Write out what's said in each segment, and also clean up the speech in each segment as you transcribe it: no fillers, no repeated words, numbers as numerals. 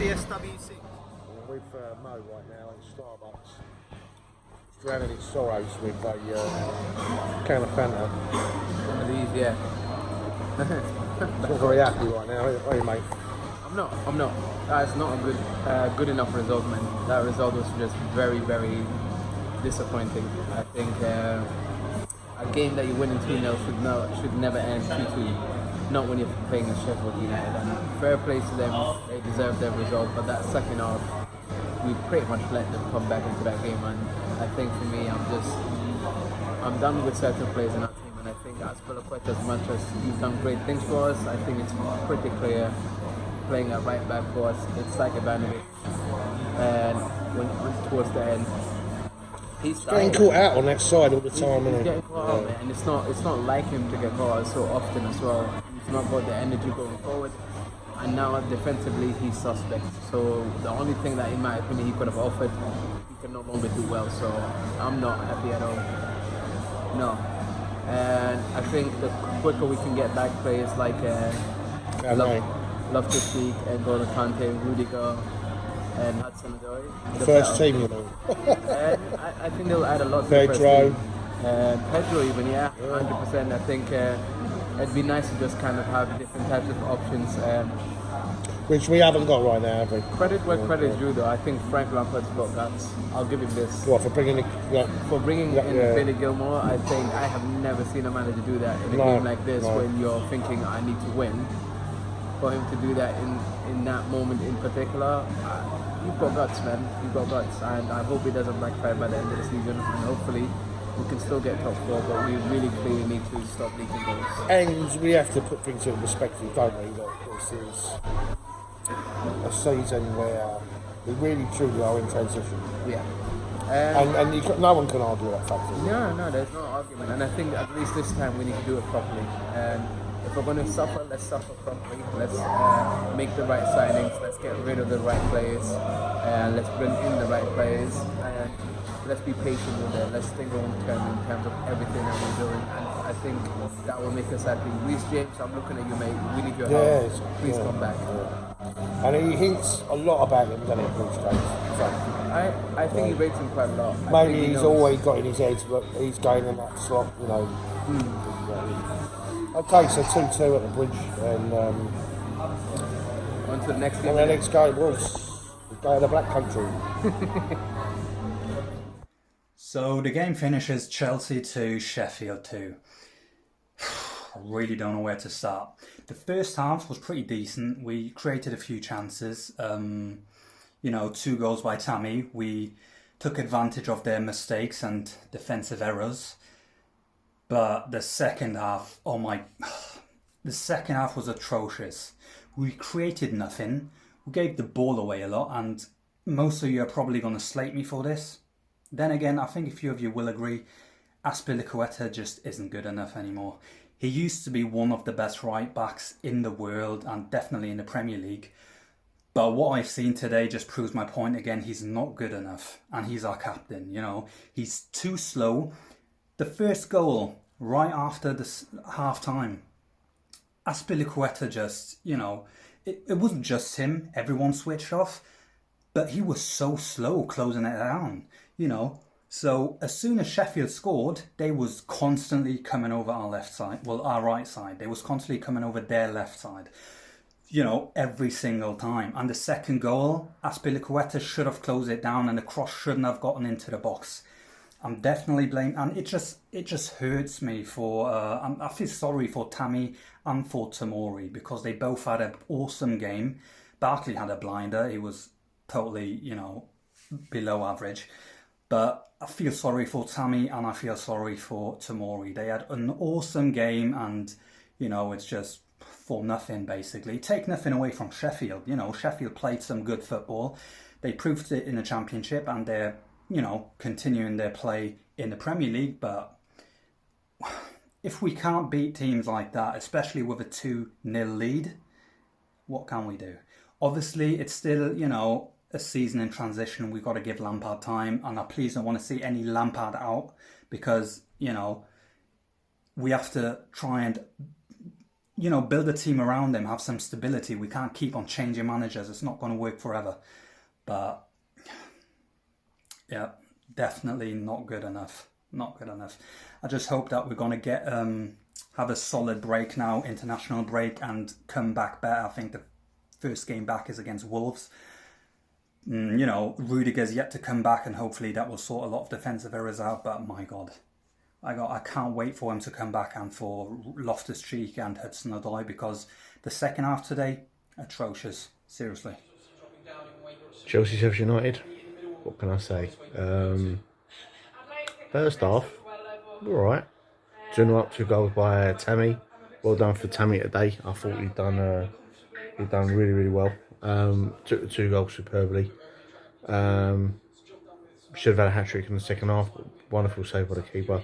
CSWC. We're with Mo right now in Starbucks, drowning his sorrows with a can of Fanta. One of these, yeah. Not very happy right now, are you, mate? I'm not. That's not a good enough result, man. That result was just very, very disappointing. I think a game that you're winning 2-0 should never end 2-2. Not when you're playing against Sheffield United. And fair play to them, they deserve their result. But that second half, we pretty much let them come back into that game. And I think for me, I'm done with certain players in our team. And I think Azpilicueta, as much as he's done great things for us, I think it's pretty clear playing at right back for us. It's like Ivanovic. And towards the end, he's getting caught out on that side all the time, he's isn't he? getting caught out, man. And it's not like him to get caught out so often as well. He's not got the energy going forward. And now defensively, he's suspect. So the only thing that, in my opinion, he could have offered, he can no longer do well. So I'm not happy at all. No. And I think the quicker we can get back players like Love to Speak and Gordon Kante, Rudiger, and Hudson-Odoi. First team, you know. And I think they'll add a lot to Pedro. the first team. Pedro even, yeah, 100%. I think it'd be nice to just kind of have different types of options. Which we haven't got right now, have we? Credit where credit is due, though. I think Frank Lampard's got guts. I'll give him this. What, for bringing in Billy Gilmore, I think I have never seen a manager do that in a game like this when you're thinking, I need to win. For him to do that in that moment in particular, you've got guts, man. You've got guts. And I hope it doesn't backfire by the end of the season. And hopefully we can still get top four, but we really clearly need to stop leaking goals. And we have to put things in perspective, don't we? That this is a season where we really truly are in transition. Yeah. And no one can argue that fact. No, there's no argument. And I think at least this time we need to do it properly. And if we're going to suffer, let's suffer properly. Let's make the right signings. Let's get rid of the right players. And let's bring in the right players. And let's be patient with it. Let's think long term in terms of everything that we're doing. And I think that will make us happy. Reece James, I'm looking at you, mate. We need your help. Please come back. And he hints a lot about him, doesn't he, Reece James? I think he rates him quite a lot. Maybe he's always got in his head that he's going in that slot, you know. Okay, so 2-2 at the bridge, and on to the next game. And the next game, we go to the Black Country. So the game finishes Chelsea 2, Sheffield 2. I really don't know where to start. The first half was pretty decent. We created a few chances. 2 goals by Tammy. We took advantage of their mistakes and defensive errors. But the second half, the second half was atrocious. We created nothing. We gave the ball away a lot, and most of you are probably going to slate me for this. Then again, I think a few of you will agree, Azpilicueta just isn't good enough anymore. He used to be one of the best right backs in the world and definitely in the Premier League. But what I've seen today just proves my point again. He's not good enough, and he's our captain. He's too slow. The first goal, right after the half-time, Azpilicueta just, it wasn't just him. Everyone switched off. But he was so slow closing it down, So as soon as Sheffield scored, they was constantly coming over our left side. Well, our right side. They was constantly coming over their left side. Every single time. And the second goal, Azpilicueta should have closed it down and the cross shouldn't have gotten into the box. I'm definitely blaming, and it just hurts me for, I feel sorry for Tammy and for Tomori because they both had an awesome game. Barkley had a blinder. He was totally, below average. But I feel sorry for Tammy and I feel sorry for Tomori. They had an awesome game and, it's just for nothing, basically. Take nothing away from Sheffield. Sheffield played some good football. They proved it in the Championship and they're, continuing their play in the Premier League. But if we can't beat teams like that, especially with a 2-0 lead, what can we do? Obviously, it's still, a season in transition. We've got to give Lampard time. And I please don't want to see any Lampard out because, we have to try and, build a team around him, have some stability. We can't keep on changing managers. It's not going to work forever. But yeah, definitely not good enough. Not good enough. I just hope that we're going to get have a solid break now, international break, and come back better. I think the first game back is against Wolves. Rudiger's yet to come back, and hopefully that will sort a lot of defensive errors out. But my God, I can't wait for him to come back and for Loftus-Cheek and Hudson-Odoi, because the second half today, atrocious. Seriously. Chelsea, Sheffield United. What can I say? First half, all right. 2-0 up, 2 goals by Tammy. Well done for Tammy today. I thought he'd done really, really well. Took the 2 goals superbly. Should have had a hat-trick in the second half. Wonderful save by the keeper.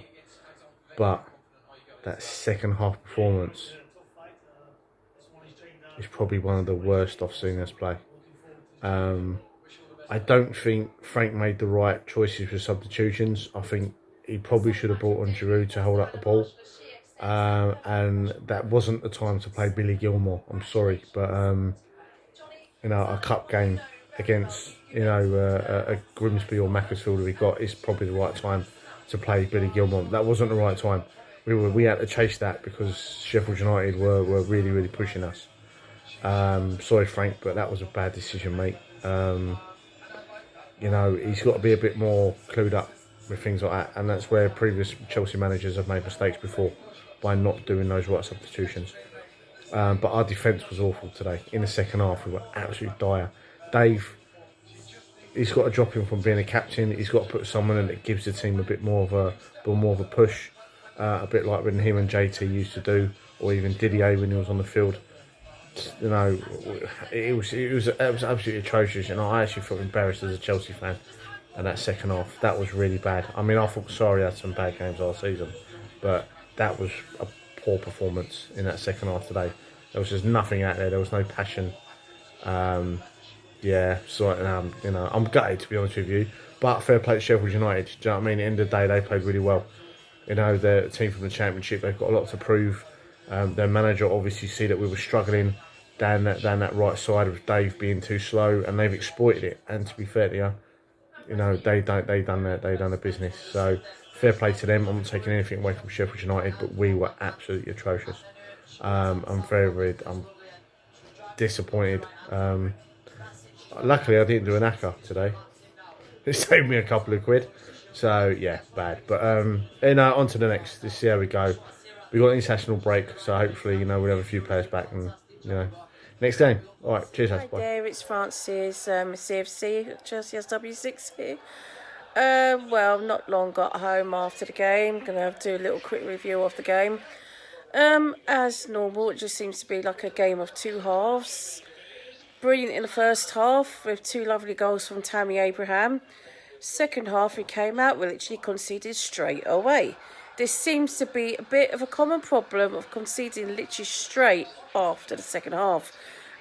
But that second half performance is probably one of the worst I've seen us play. I don't think Frank made the right choices for substitutions. I think he probably should have brought on Giroud to hold up the ball. And that wasn't the time to play Billy Gilmore. I'm sorry, but a cup game against a Grimsby or Macclesfield we got is probably the right time to play Billy Gilmore. That wasn't the right time. We had to chase that because Sheffield United were really, really pushing us. Sorry, Frank, but that was a bad decision, mate. He's got to be a bit more clued up with things like that, and that's where previous Chelsea managers have made mistakes before by not doing those right substitutions. But our defence was awful today. In the second half, we were absolutely dire. Dave, he's got to drop him from being a captain. He's got to put someone in that gives the team a bit more of a push, a bit like when him and JT used to do, or even Didier when he was on the field. It was absolutely atrocious, and I actually felt embarrassed as a Chelsea fan. And that second half, that was really bad. I mean, I thought Sarri had some bad games last season, but that was a poor performance in that second half today. There was just nothing out there. There was no passion. I'm gutted, to be honest with you. But fair play to Sheffield United. Do you know what I mean? At the end of the day, they played really well. They're a team from the Championship. They've got a lot to prove. Their manager obviously see that we were struggling down that right side with Dave being too slow, and they've exploited it. And to be fair to you, they done their business. So fair play to them. I'm not taking anything away from Sheffield United, but we were absolutely atrocious. I'm very disappointed. Luckily, I didn't do an ACCA today. It saved me a couple of quid. So yeah, bad. But on to the next. Let's see how we go. We got an international break, so hopefully we'll have a few players back and next game. All right, cheers, Hi bye. there, it's Francis, CFC, Chelsea SW6 here. Not long got home after the game. Gonna do a little quick review of the game. As normal, it just seems to be like a game of 2 halves. Brilliant in the first half with 2 lovely goals from Tammy Abraham. Second half, we came out, we literally conceded straight away. This seems to be a bit of a common problem of conceding literally straight after the second half.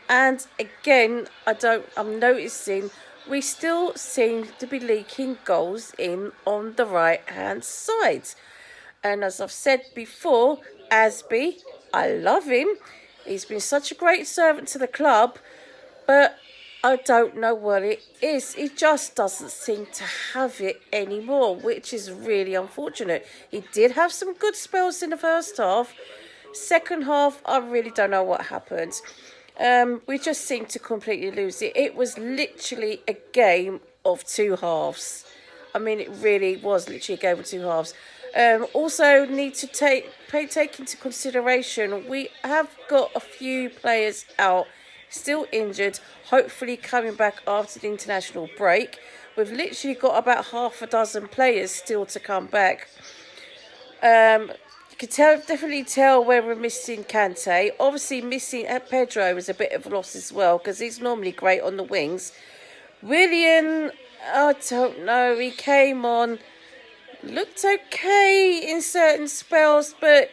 And again, I'm noticing we still seem to be leaking goals in on the right-hand side. And as I've said before, Asby, I love him. He's been such a great servant to the club, but I don't know what it is. He just doesn't seem to have it anymore, which is really unfortunate. He did have some good spells in the first half. Second half, I really don't know what happened. We just seemed to completely lose it. It was literally a game of 2 halves. I mean, it really was literally a game of 2 halves. Also need to take into consideration, we have got a few players out, still injured, hopefully coming back after the international break. We've literally got about half a dozen players still to come back. You can definitely tell where we're missing Kante. Obviously missing Pedro is a bit of a loss as well, because he's normally great on the wings. Willian, I don't know, he came on, looked okay in certain spells, but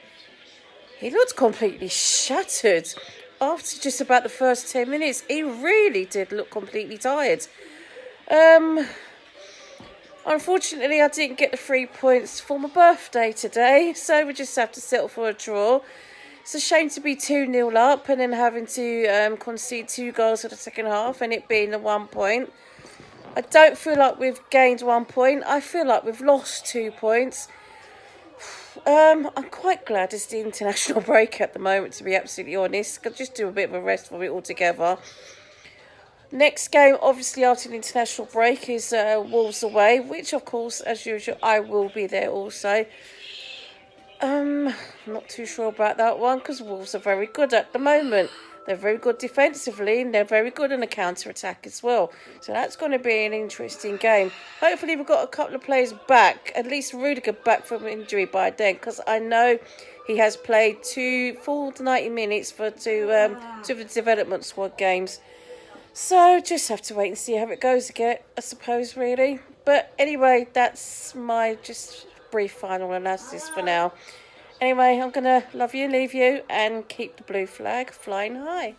he looked completely shattered. After just about the first 10 minutes, he really did look completely tired. Unfortunately, I didn't get the 3 points for my birthday today, so we just have to settle for a draw. It's a shame to be 2-0 up and then having to concede 2 goals for the second half and it being the 1 point. I don't feel like we've gained 1 point. I feel like we've lost 2 points. I'm quite glad it's the international break at the moment, to be absolutely honest. Could just do a bit of a rest from it altogether. Next game, obviously, after the international break is Wolves away, which, of course, as usual, I will be there also. Not too sure about that one because Wolves are very good at the moment. They're very good defensively and they're very good in the counter-attack as well. So that's going to be an interesting game. Hopefully we've got a couple of players back, at least Rudiger back from injury by then, because I know he has played 2 full 90 minutes for two of the development squad games. So just have to wait and see how it goes again, I suppose, really. But anyway, that's my just brief final analysis for now. Anyway, I'm going to love you, leave you, and keep the blue flag flying high.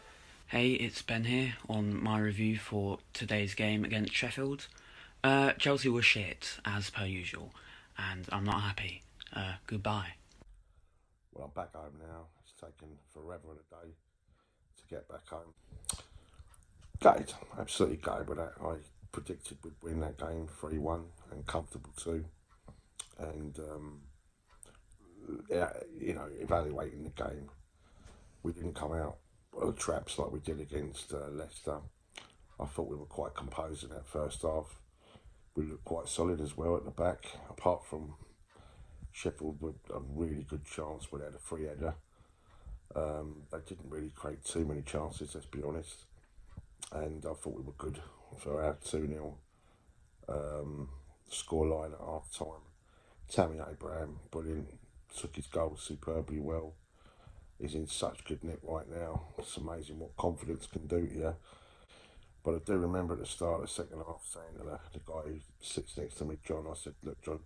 Hey, it's Ben here on my review for today's game against Sheffield. Chelsea were shit, as per usual, and I'm not happy. Goodbye. Well, I'm back home now. It's taken forever and a day to get back home. Gutted, absolutely gutted with that. I predicted we'd win that game 3-1 and comfortable too. And, evaluating the game, we didn't come out of the traps like we did against Leicester. I thought we were quite composed in that first half. We looked quite solid as well at the back, apart from Sheffield with a really good chance where they had a free header. They didn't really create too many chances, let's be honest. And I thought we were good for our 2-0 scoreline at half time. Tammy Abraham, brilliant, took his goal superbly well. He's in such good nick right now. It's amazing what confidence can do to you. But I do remember at the start of the second half saying to the guy who sits next to me, John, I said, look, John,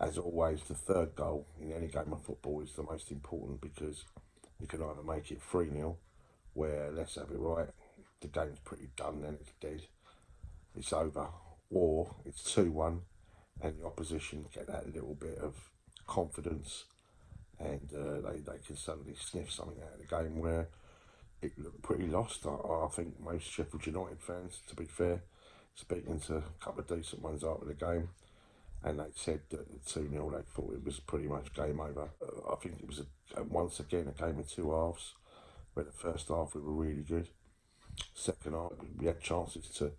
as always, the third goal in any game of football is the most important because you can either make it 3-0, where let's have it right, the game's pretty done, then it's dead, it's over, or it's 2-1 and the opposition get that little bit of confidence and they can suddenly sniff something out of the game where it looked pretty lost. I think most Sheffield United fans, to be fair, speaking to a couple of decent ones after the game, and they said that the 2-0 they thought it was pretty much game over. I think it was once again a game of 2 halves, where the first half we were really good. Second half we had chances to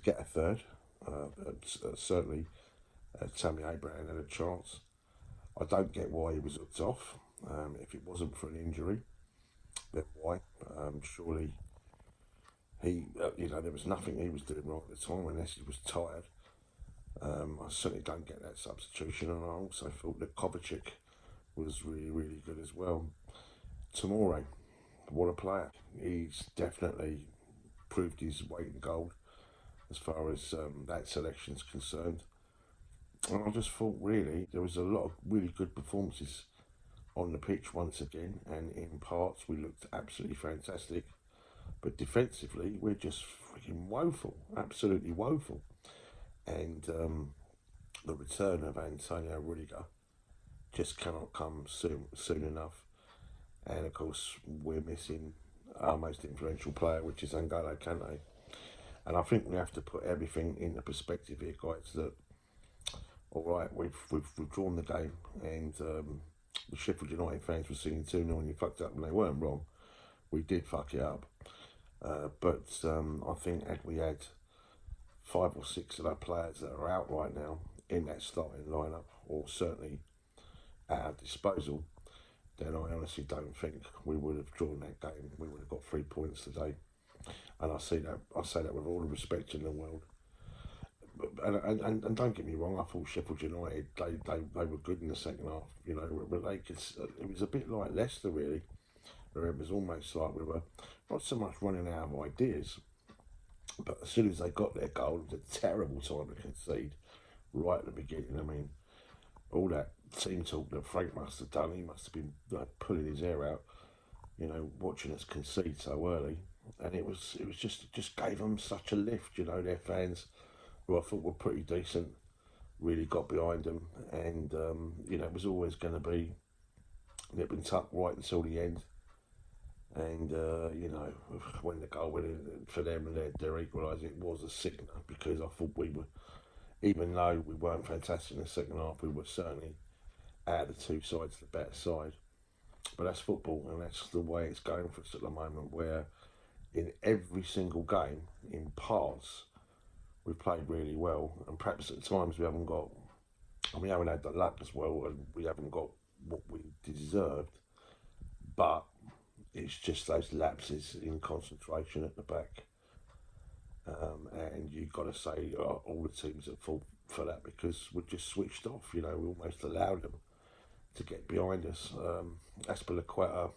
get a third. Certainly Tammy Abraham had a chance. I don't get why he was hooked off. If it wasn't for an injury, then why? Surely he, there was nothing he was doing right at the time unless he was tired. I certainly don't get that substitution, and I also thought that Kovacic was really, really good as well. Tomorrow, what a player. He's definitely proved his weight in gold as far as that selection's concerned. And I just thought, really, there was a lot of really good performances on the pitch once again, and in parts we looked absolutely fantastic. But defensively, we're just freaking woeful, absolutely woeful. And the return of Antonio Rudiger just cannot come soon enough. And of course, we're missing our most influential player, which is N'Golo Kante. And I think we have to put everything into perspective here, guys. That all right, we've drawn the game, and the Sheffield United fans were singing 2-0 and you fucked up, and they weren't wrong. We did fuck it up. But I think had we had 5 or 6 of our players that are out right now in that starting lineup, or certainly at our disposal, then I honestly don't think we would have drawn that game. We would have got 3 points today. And I say that with all the respect in the world. And don't get me wrong, I thought Sheffield United, they were good in the second half, but it was a bit like Leicester really, where it was almost like we were not so much running out of ideas, but as soon as they got their goal, it was a terrible time to concede right at the beginning. I mean, all that team talk that Frank must have done, he must have been pulling his hair out, watching us concede so early, and it just gave them such a lift, their fans, who I thought were pretty decent, really got behind them, and it was always going to be nip and tuck right until the end. And, you know, when the goal went in for them and their equaliser, it was a sickener, because I thought we were, even though we weren't fantastic in the second half, we were certainly out of the two sides the better side. But that's football, and that's the way it's going for us at the moment, where in every single game, in parts, we've played really well, and perhaps at times we haven't got, and we haven't had the luck as well, and we haven't got what we deserved, but it's just those lapses in concentration at the back. And you've got to say all the teams at fault for that, because we've just switched off. You know, we almost allowed them to get behind us. Aspilicueta,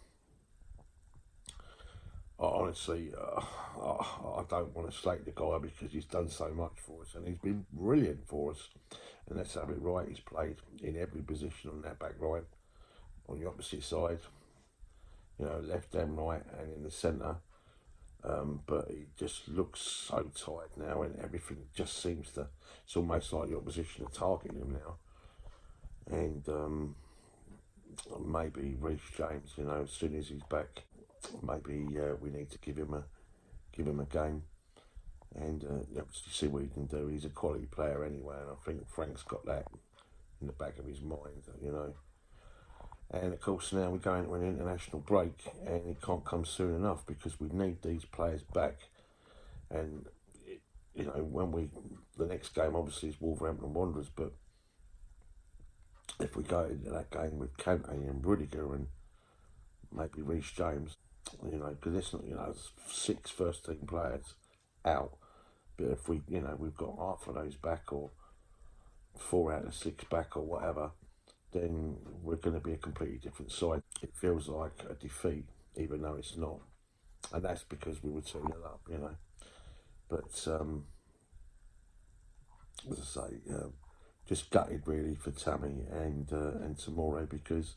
honestly, I don't want to slate the guy, because he's done so much for us and he's been brilliant for us. And let's have it right, he's played in every position on that back line, on the opposite side, you know, left and right and in the centre. But he just looks so tired now, and everything just seems to, it's almost like the opposition are targeting him now. And maybe Reece James, you know, as soon as he's back, maybe we need to give him a game, and obviously see what he can do. He's a quality player anyway, and I think Frank's got that in the back of his mind, you know. And of course now we're going to an international break, and it can't come soon enough, because we need these players back. And you know, when the next game obviously is Wolverhampton Wanderers, but if we go into that game with Kante and Rudiger and maybe Reece James, you know, because it's not, you know, it's 6 first team players out, but if we, you know, we've got half of those back, or 4 out of 6 back, or whatever, then we're going to be a completely different side. It feels like a defeat, even though it's not, and that's because we were 2-0 up, you know. But as I say, just gutted really for Tammy and Tomori, because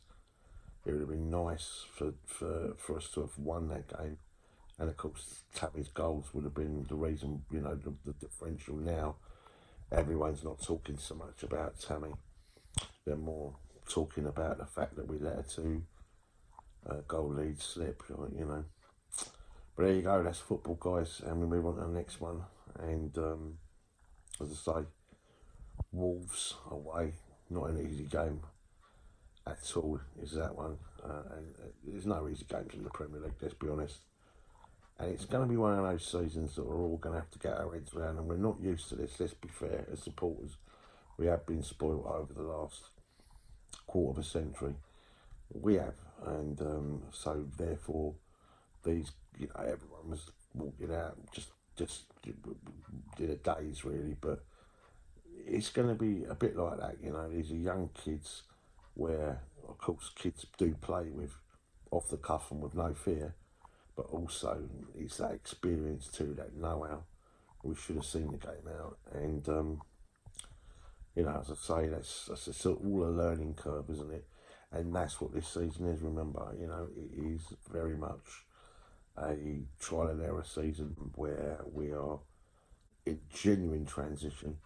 it would have been nice for us to have won that game, and of course Tammy's goals would have been the reason, you know, the differential. Now everyone's not talking so much about Tammy, they're more talking about the fact that we let a 2 goal lead slip, you know. But there you go, that's football, guys, and we move on to the next one. And as I say, Wolves away, not an easy game at all, is that one. And there's no easy games in the Premier League, let's be honest. And it's going to be one of those seasons that we're all going to have to get our heads around, and we're not used to this, let's be fair, as supporters. We have been spoiled over the last quarter of a century. We have, and so therefore, these, you know, everyone was walking out just in a daze really. But it's going to be a bit like that, you know. These are young kids, where of course kids do play with off the cuff and with no fear, but also it's that experience too, that know-how. We should have seen the game out, and you know, as I say, that's all a learning curve, isn't it? And that's what this season is. Remember, you know, it is very much a trial and error season, where we are in genuine transition.